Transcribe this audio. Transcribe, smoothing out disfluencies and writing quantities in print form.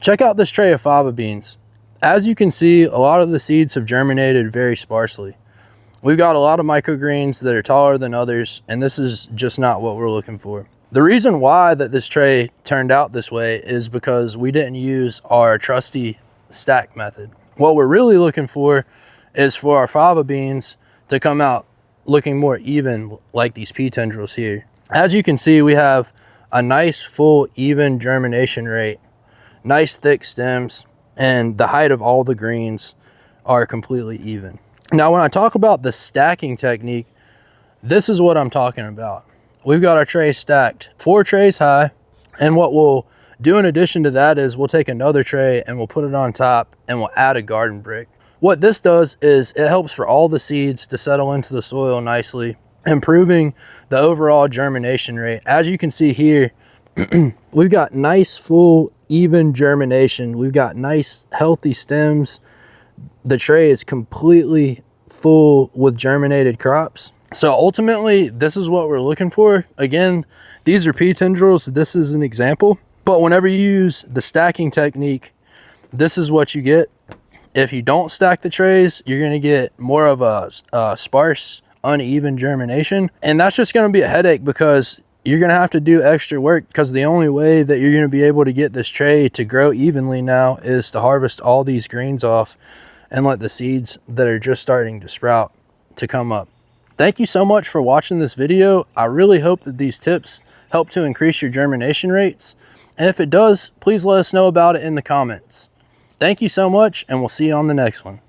Check out this tray of fava beans. As you can see, a lot of the seeds have germinated very sparsely. We've got a lot of microgreens that are taller than others, and this is just not what we're looking for. The reason why that this tray turned out this way is because we didn't use our trusty stack method. What we're really looking for is for our fava beans to come out looking more even, like these pea tendrils here. As you can see, we have a nice full even germination rate, nice thick stems, and the height of all the greens are completely even. Now, when I talk about the stacking technique, this is what I'm talking about. We've got our trays stacked 4 trays high, and what we'll do in addition to that is we'll take another tray and we'll put it on top and we'll add a garden brick. What this does is it helps for all the seeds to settle into the soil nicely, improving the overall germination rate. As you can see here, we've got nice full even germination. We've got nice healthy stems. The tray is completely full with germinated crops. So ultimately, this is what we're looking for. Again, these are pea tendrils. This is an example. But whenever you use the stacking technique, this is what you get. If you don't stack the trays, you're going to get more of a sparse, uneven germination. And that's just going to be a headache because you're going to have to do extra work, because the only way that you're going to be able to get this tray to grow evenly now is to harvest all these greens off and let the seeds that are just starting to sprout to come up. Thank you so much for watching this video. I really hope that these tips help to increase your germination rates. And if it does, please let us know about it in the comments. Thank you so much, and we'll see you on the next one.